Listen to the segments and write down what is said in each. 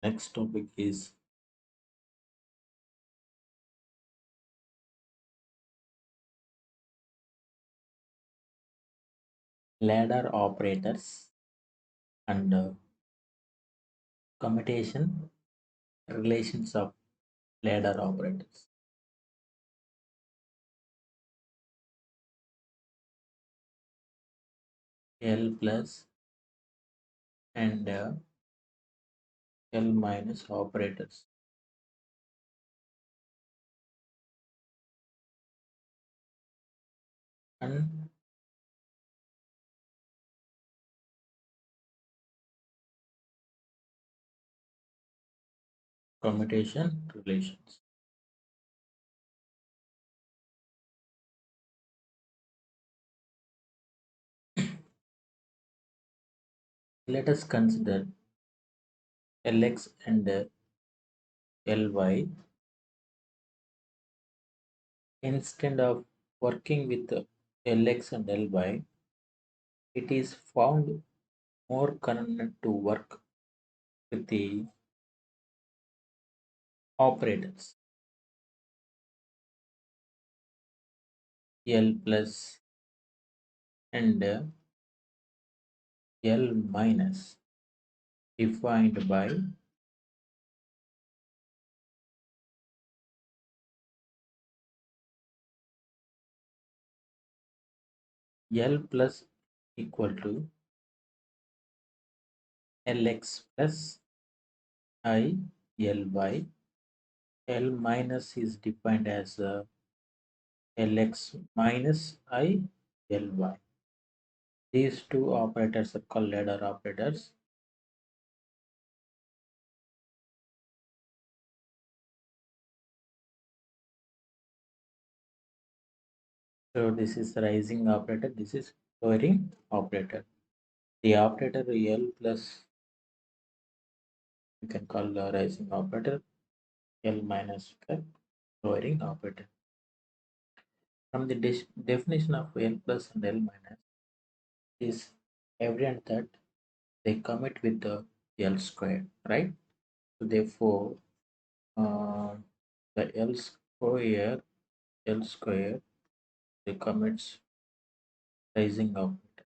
Next topic is ladder operators and commutation relations of ladder operators. L plus and L minus operators. And commutation relations. Let us consider Lx and Ly. Instead of working with Lx and Ly, it is found more convenient to work with the operators L plus and L minus defined by L plus equal to Lx plus I Ly. L minus is defined as Lx minus I Ly. These two operators are called ladder operators. So this is rising operator, this is lowering operator. The operator L plus you can call the rising operator, L minus lowering operator. From the definition of L plus and L minus is evident that they commit with the L square, right? So therefore, the L square, they commits rising operator.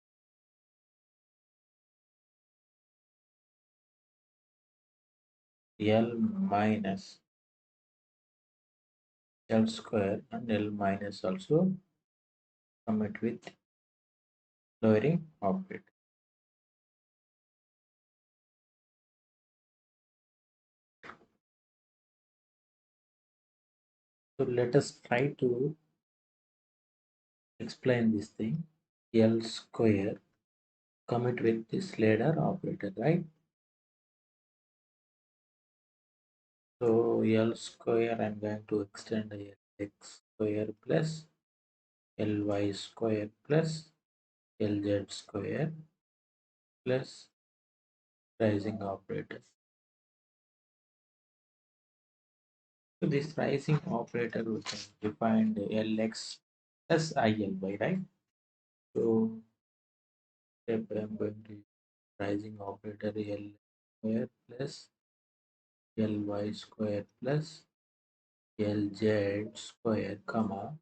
L minus L square and L minus also commit with lowering operator. So let us try to explain this thing. L square commit with this ladder operator, right? So L square, I'm going to extend Lx square plus Ly square plus Lz square plus rising operator. So this rising operator we can define the Lx plus ILy, right? So step I'm going to use rising operator L square plus Ly square plus Lz square comma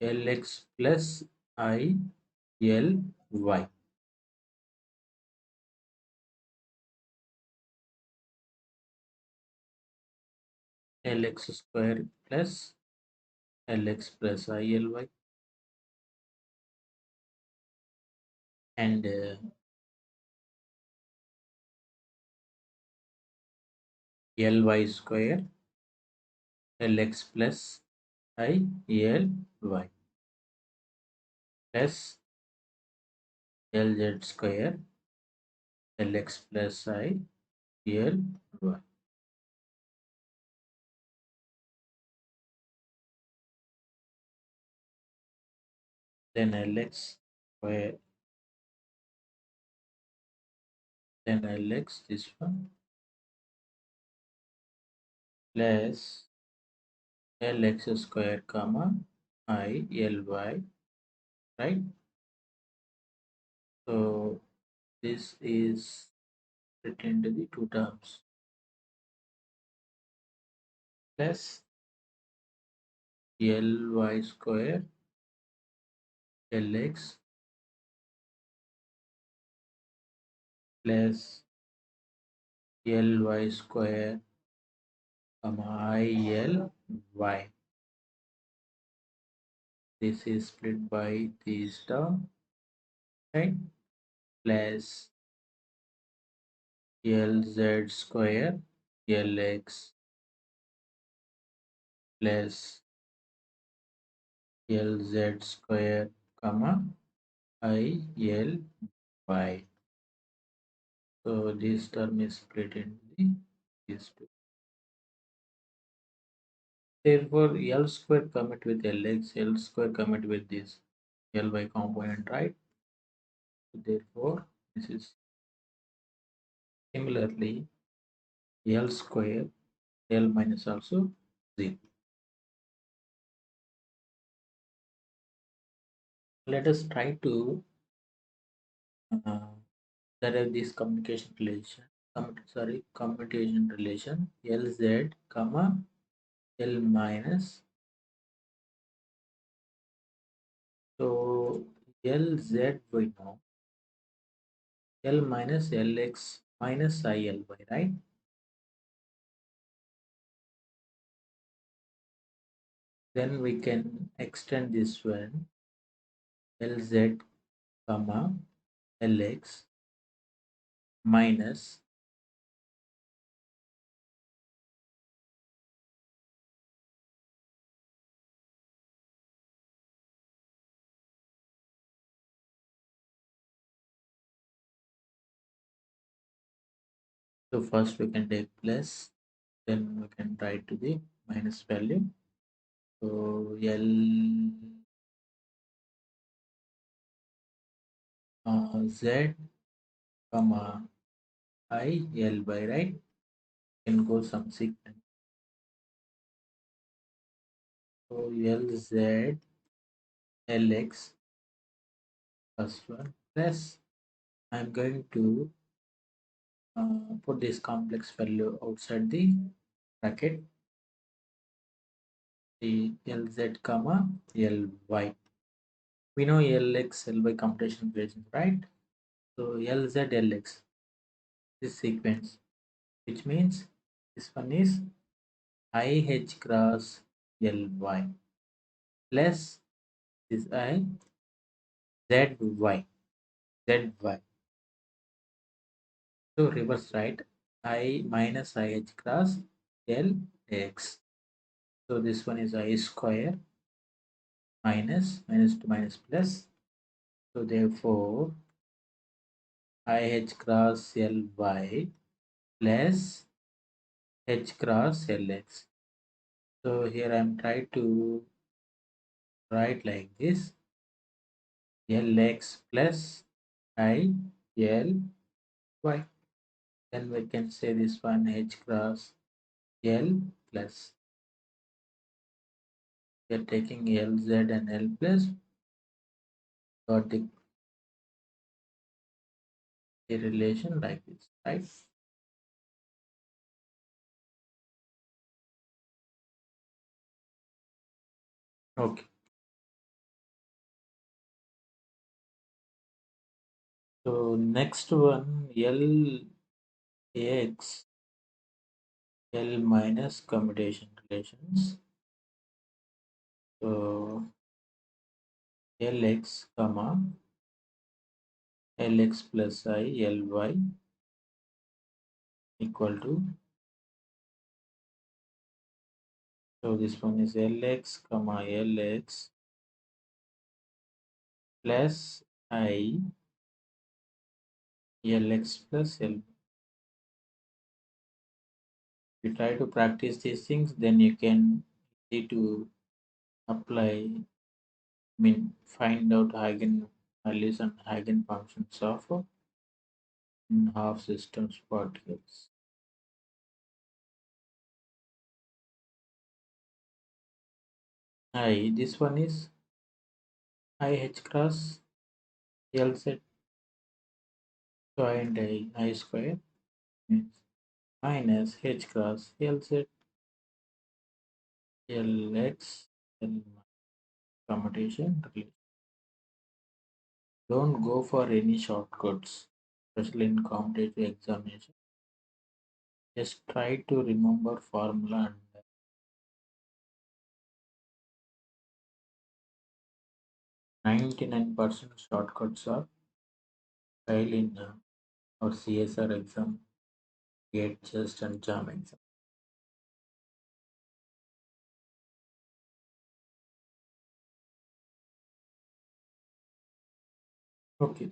Lx plus I Ly. Lx square plus Lx plus ILy and Ly square Lx plus ILy plus Lz square Lx plus ILy. Then Lx square, then Lx this one plus Lx square comma ILy, right? So this is written into the two terms. plus Ly square Lx plus Ly square comma ILY. This is split by this term, right? Plus Lz square Lx plus Lz square comma ILY. So this term is split into these two. Therefore, L square commit with Lx, L square commit with this Ly component, right? So therefore, this is similarly L square L minus also 0. Let us try to derive this commutation relation Lz comma L minus. So Lz we know L minus Lx minus ILy, right? Then we can extend this one Lz comma Lx minus. So first we can take plus, then we can write to the minus value. So L Z comma I L by, right? Can go some sequence. So L Z L X first one plus I'm going to put this complex value outside the bracket, the Lz comma Ly. We know Lx Ly computation relations, right? So Lz Lx this sequence, which means this one is IH cross Ly plus this I ZY. So reverse, right? I minus IH cross Lx. So this one is I square minus to minus plus. So therefore IH cross Ly plus H cross Lx. So here I'm trying to write like this Lx plus I Ly. Then we can say this one H cross L plus. We are taking Lz and L plus, got the relation like this, right? Okay. So next one Lx L minus commutation relations. So Lx comma Lx plus I Ly equal to, so this one is Lx comma Lx plus I Lx plus L. If you try to practice these things, then you can need to apply, find out eigenvalues and eigenfunctions of half systems particles. This one is IH cross Lz. So I and I square means minus H cross Lz. Lx L commutation relation. Don't go for any shortcuts, especially in competitive examination. Just try to remember formula and 99% shortcuts are fail in our CSR exam, GATE test and JAM exam. Okay,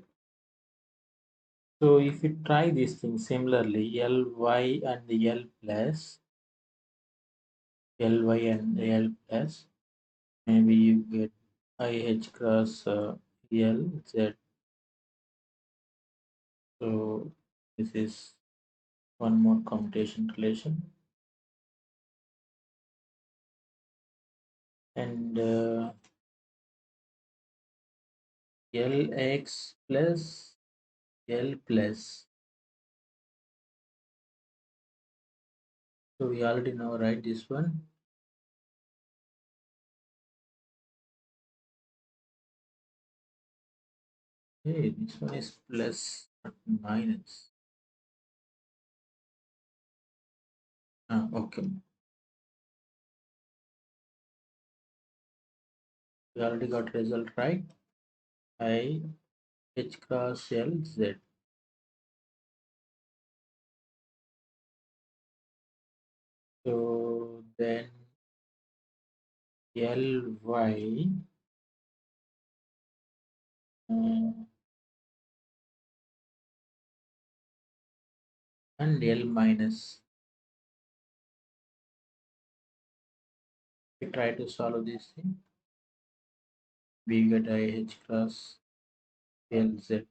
so if you try this thing similarly, Ly and L plus, Ly and L plus, maybe you get IH cross LZ. So this is one more commutation relation. And Lx plus L plus. So we already know, right, this one. Hey, this one is plus not minus. Okay. We already got result, right? I H cross L Z. So then L Y and L minus. We try to solve this thing. We get I H cross L Z.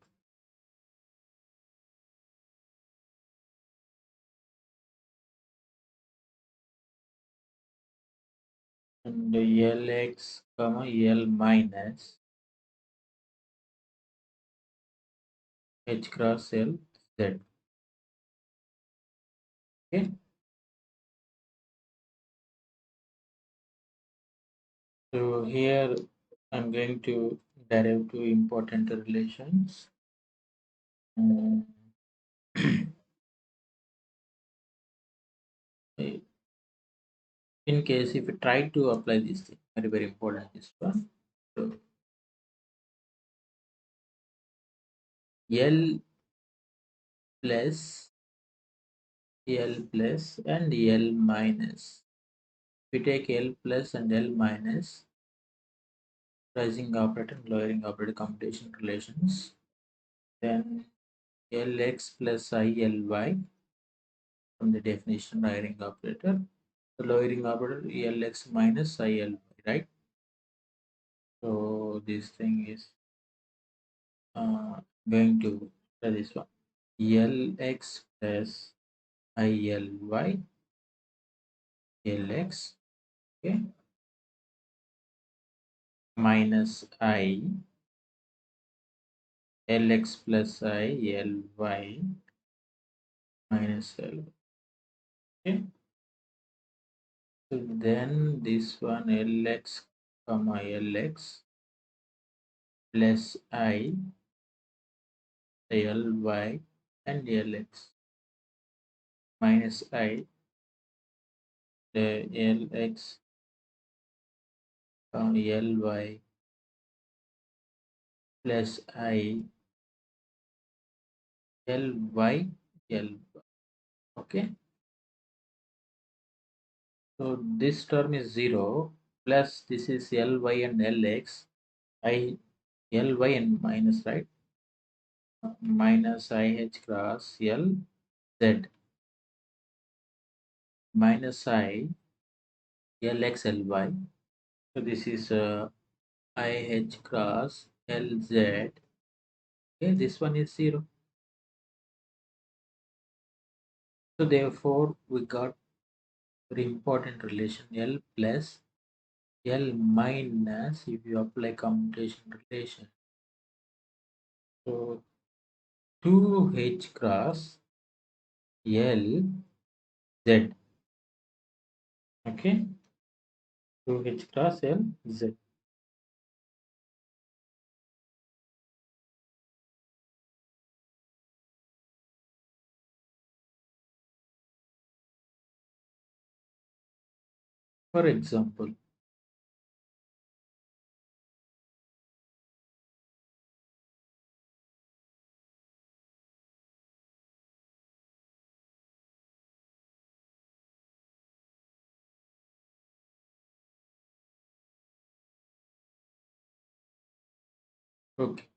And Lx comma L minus H cross L Z. Okay. So here I'm going to derive two important relations. Mm, in case if you try to apply this thing, very important this one. So L plus L plus and L minus. We take L plus and L minus, rising operator and lowering operator computation relations. Then Lx plus ILy from the definition lowering operator. The lowering operator Lx minus ILy, right? So this thing is going to this one. Lx plus ILy Lx, okay, minus I Lx plus I Ly minus L. Okay. So then this one Lx comma Lx plus I Ly and Lx minus I the Lx Ly plus I Ly L. Okay. So this term is 0 plus this is Ly and Lx. I Ly and minus, right? Minus IH cross L Z minus I Lx Ly. So this is IH cross LZ. Okay, this one is 0. So therefore we got very important relation L plus L minus if you apply commutation relation. So 2H cross L Z. Okay. to H cross L Z. For example, okay.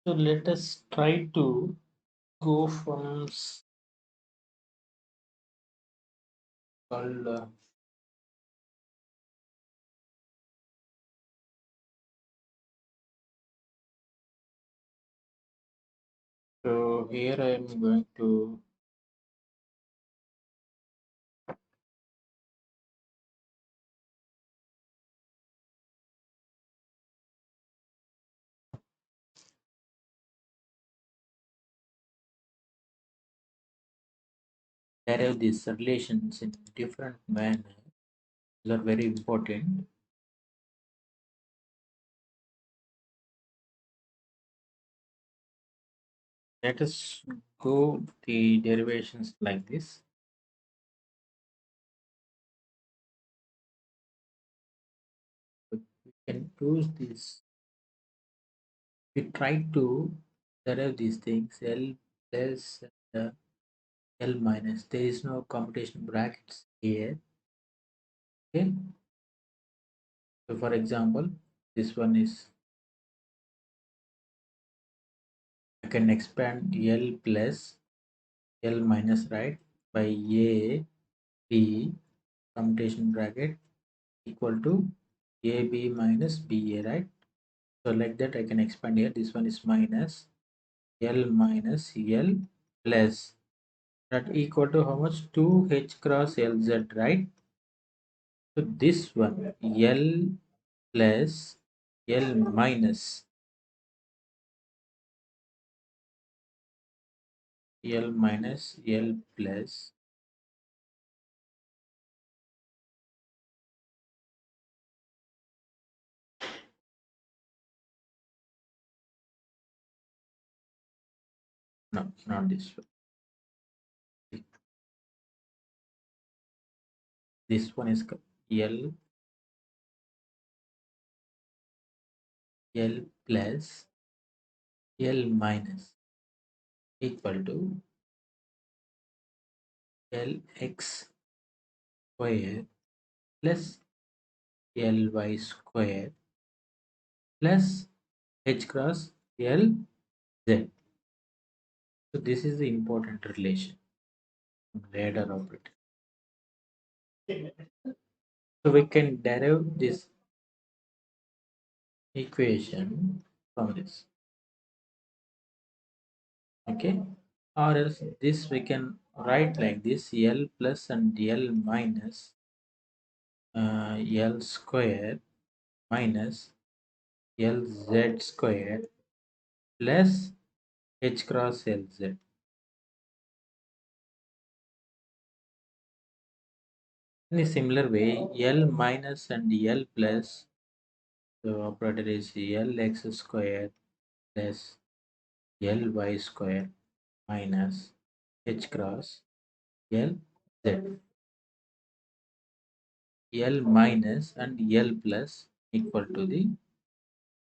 So let us try to go from called so here I am going to derive these relations in different manner. These are very important. Let us go the derivations like this. We can use this. We try to derive these things L plus and L minus. There is no computation brackets here. Okay. So for example, this one is I can expand L plus L minus, right, by A B commutation bracket equal to AB minus BA, right? So like that I can expand here. This one is minus L minus L plus that equal to how much? 2H cross LZ, right? So this one L plus L minus L minus L plus, no, not this one. This one is L L plus L minus equal to Lx square plus Ly square plus H cross Lz. So this is the important relation, radar operator. So we can derive this equation from this, okay? Or else this we can write like this: L plus and L minus L square minus Lz square plus H cross Lz. In a similar way, L minus and L plus, the operator is Lx square plus Ly square minus H cross Lz. L minus and L plus equal to the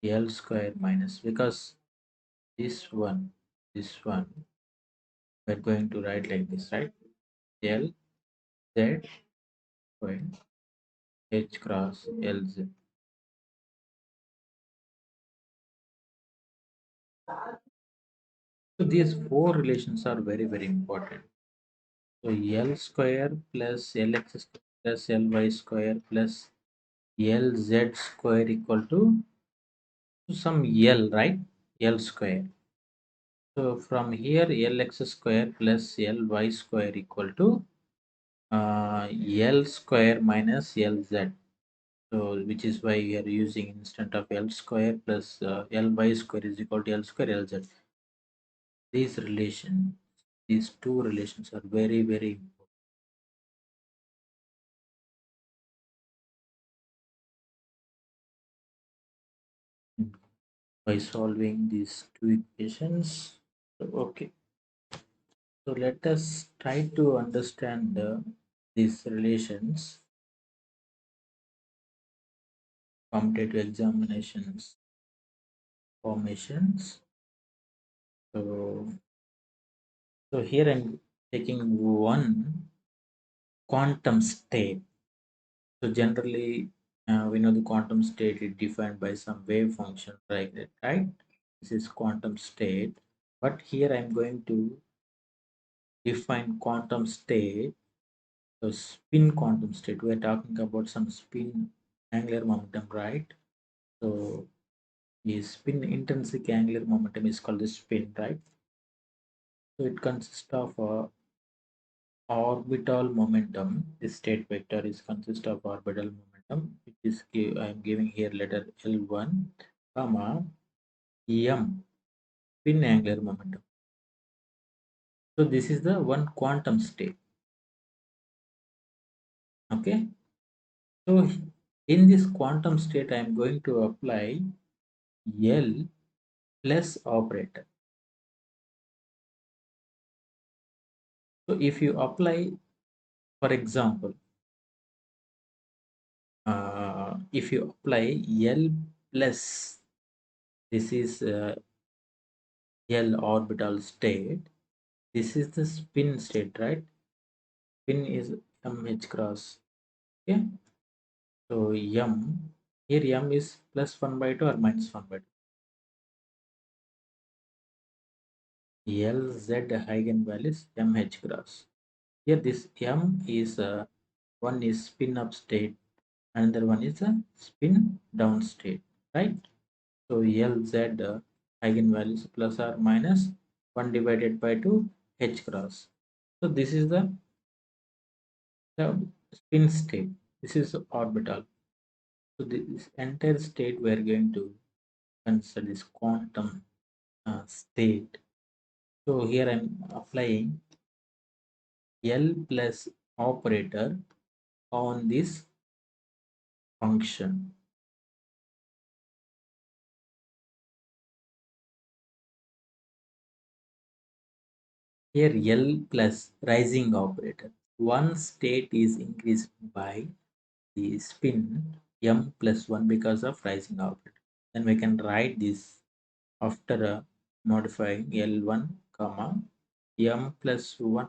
L square minus, because this one we're going to write like this, right? L Z square H cross Lz. So these four relations are very, very important. So L square plus Lx square plus Ly square plus Lz square equal to some L, right? L square. So from here Lx square plus Ly square equal to L square minus Lz. So which is why we are using instant of L square plus Ly square is equal to L square Lz. These relation, these two relations are very, very important. by solving these two equations. So, okay, so let us try to understand these relations, competitive examinations, formations. So, so here I'm taking one quantum state. So generally, we know the quantum state is defined by some wave function, like that, right? This is quantum state. But here I'm going to define quantum state. So spin quantum state. We're talking about some spin angular momentum, right? So the spin intrinsic angular momentum is called the spin, right? So it consists of orbital momentum. This state vector is consist of orbital momentum, which is I am giving here letter L1, comma m spin angular momentum. So this is the one quantum state. Okay. So in this quantum state, I am going to apply L plus operator. So if you apply, for example, if you apply L plus, this is L orbital state. This is the spin state, right? Spin is mh cross. Okay. So m, here m is plus 1 by 2 or minus 1 by 2. Lz eigenvalues mh cross. Here this m is one is spin up state, another one is a spin down state, right? So Lz eigenvalues plus or minus 1 divided by 2 h cross. So this is the spin state. This is orbital. So this entire state we are going to consider this quantum state. So here I'm applying L plus operator on this function. Here L plus rising operator. One state is increased by the spin m plus 1 because of rising operator. Then we can write this after modifying L1 comma m plus 1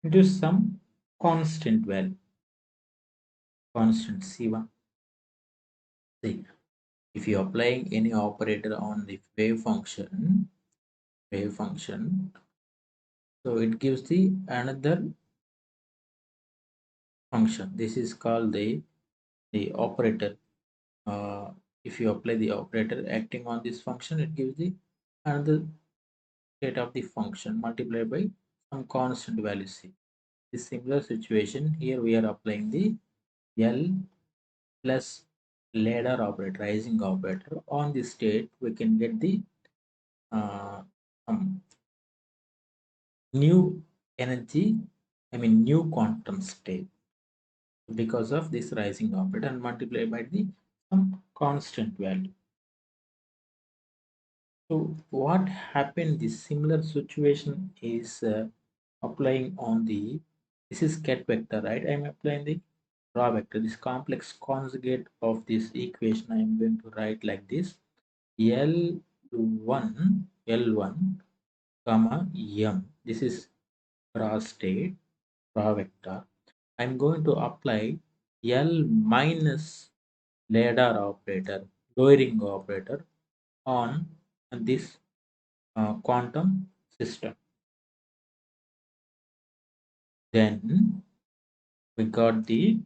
into some constant value, constant C1. See, if you applying any operator on the wave function, so it gives the another function. This is called the operator. If you apply the operator acting on this function, it gives the another state of the function multiplied by some constant value c. This similar situation here we are applying the L plus ladder operator, rising operator on this state. We can get the some new energy, new quantum state because of this rising operator and multiplied by the some constant value. So what happened? This similar situation is applying on the, this is ket vector, right? I'm applying the raw vector, this complex conjugate of this equation. I'm going to write like this: L1 comma m. This is raw state, raw vector. I'm going to apply L minus ladder operator, lowering operator on this quantum system. Then we got the,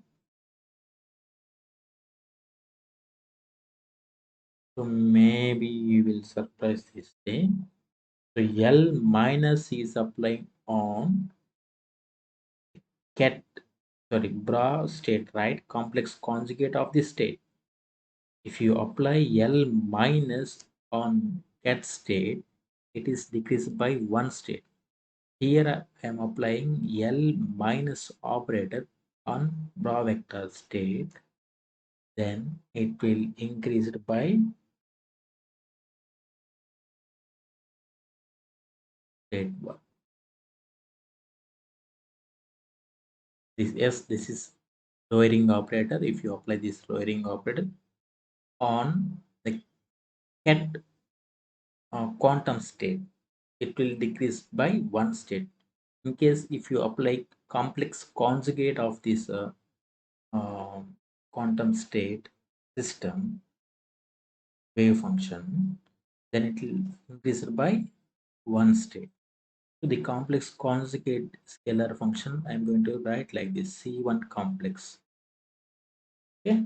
so maybe you will surprise this thing. So L minus is applying on ket, sorry, bra state, right? Complex conjugate of the state. If you apply L minus on ket state, it is decreased by one state. Here I am applying L minus operator on bra vector state, then it will increase it by state 1. This is lowering operator. If you apply this lowering operator on the ket quantum state, it will decrease by one state. In case if you apply complex conjugate of this quantum state system wave function, then it will increase by one state. So the complex conjugate scalar function, I'm going to write like this: C1 complex. Okay.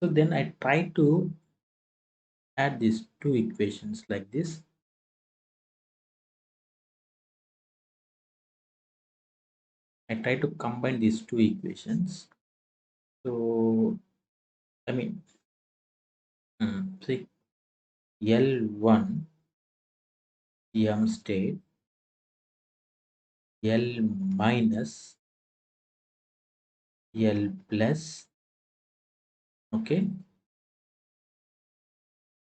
So then I try to add these two equations like this. I try to combine these two equations. So I mean, see, L1 M state, L minus L plus, okay,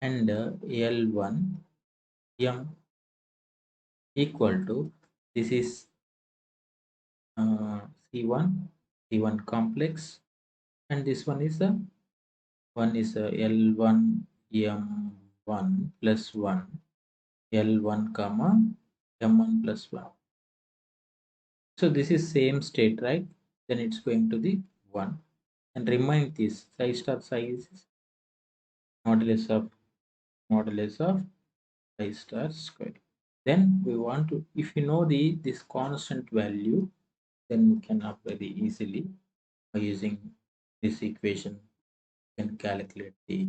and L1 M equal to, this is C1 C1 complex, and this one is a L1 M1 plus 1 L1 comma M1 plus 1. So this is same state, right? Then it's going to the 1. And remind this psi star psi is modulus of psi star square. Then we want to, if you know this constant value, then we can apply very easily by using this equation. You can calculate the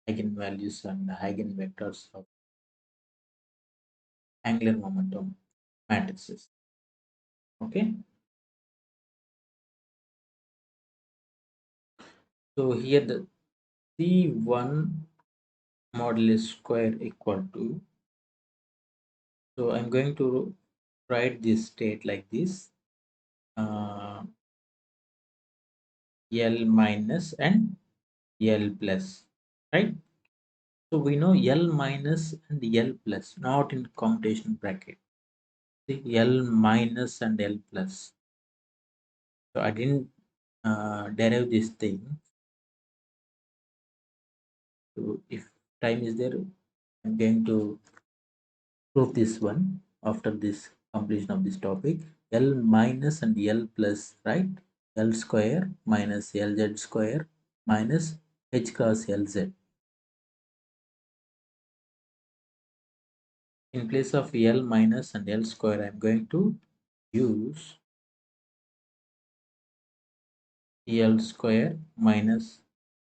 eigenvalues and eigenvectors of angular momentum matrices. Okay. So here the C1 modulus square equal to, so I'm going to write this state like this, L minus and L plus, right? So we know L minus and L plus, not in commutation bracket. See, L minus and L plus. So I didn't derive this thing. So if time is there, I'm going to prove this one after this completion of this topic. L minus and L plus, right? L square minus LZ square minus H cross LZ. In place of L minus and L square, I'm going to use L square minus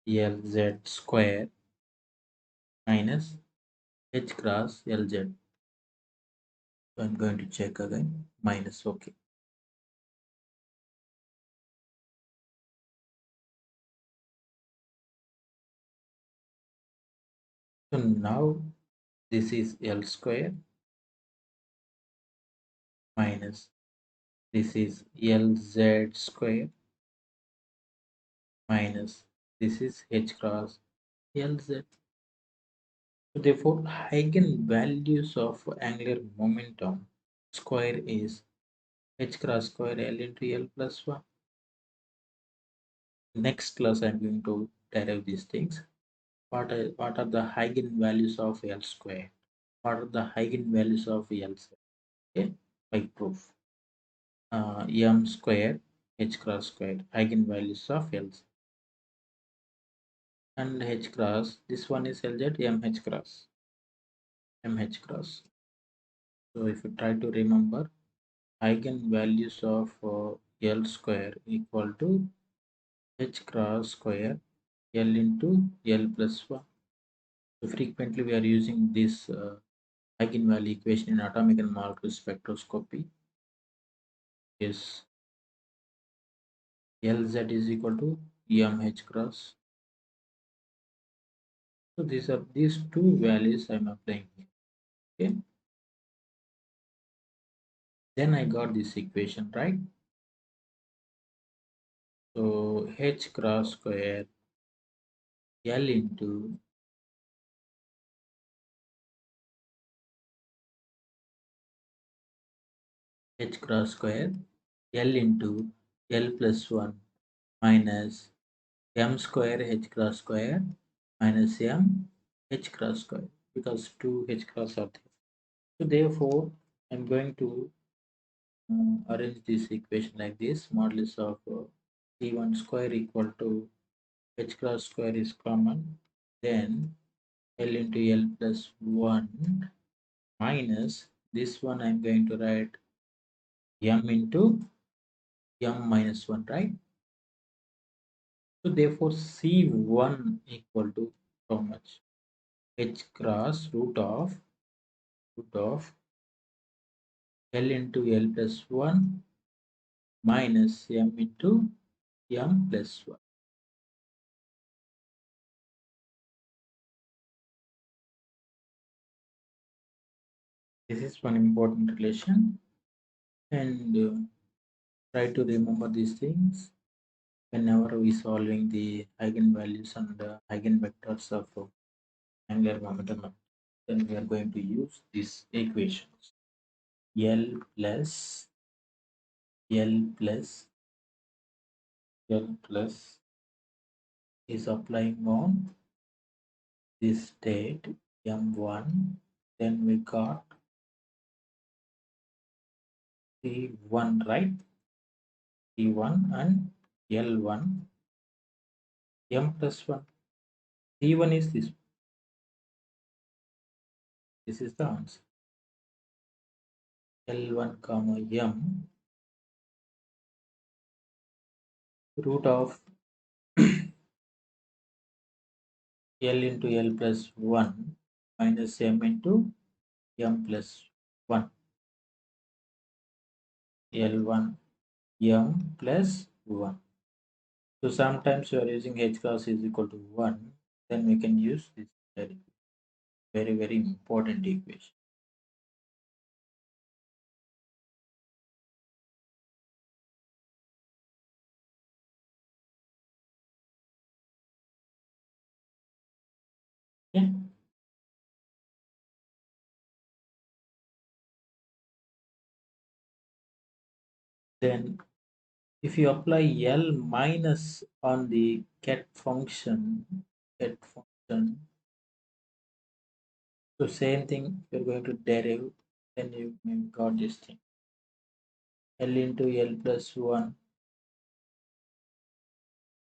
LZ square minus H cross LZ. So I'm going to check again, minus, okay. So now this is L square minus this is LZ square minus this is H cross LZ. So therefore, eigenvalues of angular momentum square is H cross square L into L plus 1. Next class, I'm going to derive these things. What are the eigenvalues of L square? What are the eigenvalues of L square? Okay, by proof. M square H cross square, eigenvalues of L and H cross. This one is LZ, MH cross. MH cross. So if you try to remember, eigenvalues of L square equal to H cross square L into L plus 1. So frequently we are using this eigenvalue equation in atomic and molecular spectroscopy. Yes, Lz is equal to mh cross. So these are these two values I'm applying here. Okay. Then I got this equation, right? So h cross square L into h cross square L into L plus 1 minus m square h cross square minus m h cross square, because two h cross are there. So therefore, I'm going to arrange this equation like this: modulus of c1 square equal to h cross square is common, then L into L plus 1 minus this one I'm going to write m into m minus 1, right? So therefore C1 equal to how much? H cross root of L into L plus 1 minus M into M plus 1. This is one important relation, and try to remember these things whenever we solving the eigenvalues and eigenvectors of angular momentum. Then we are going to use these equations. L L plus L plus is applying on this state M1, then we got C1, right? C1 and L1, M plus 1. C1 is this. This is the answer. L1 comma M root of L into L plus 1 minus M into M plus 1. L1 M plus 1. So sometimes you are using H cross is equal to 1, then we can use this very, very important equation. Yeah. Then if you apply L minus on the get function, so same thing you're going to derive, then you got this thing. L into L plus 1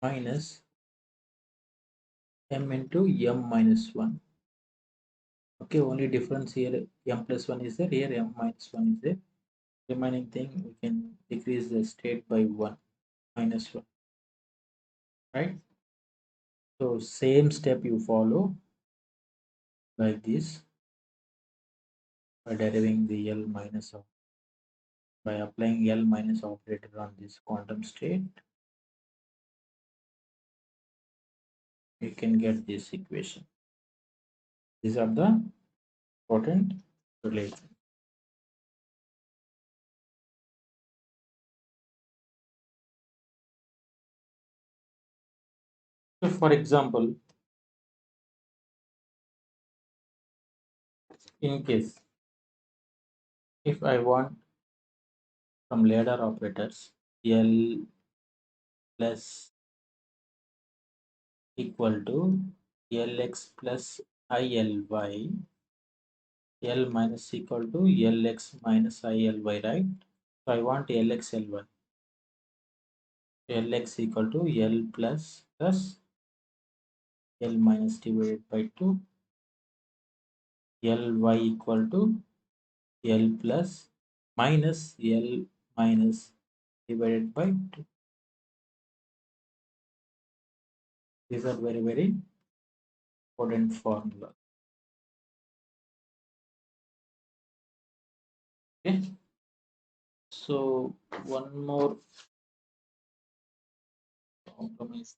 minus M into M minus 1. Okay, only difference here, M plus 1 is there, here M minus 1 is there. Remaining thing, we can decrease the state by 1, minus 1, right? So same step you follow like this by deriving the L minus of, by applying L minus operator on this quantum state, you can get this equation. These are the important relations. So for example, in case if I want some ladder operators L plus equal to Lx plus ILy, L minus equal to Lx minus ILy, right? So I want Lx Ly. Lx equal to L plus L minus divided by 2. Ly equal to L plus minus L minus divided by 2. These are very, very important formula. Okay. So one more compromise.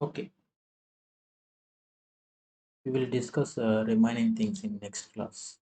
Okay. We will discuss remaining things in next class.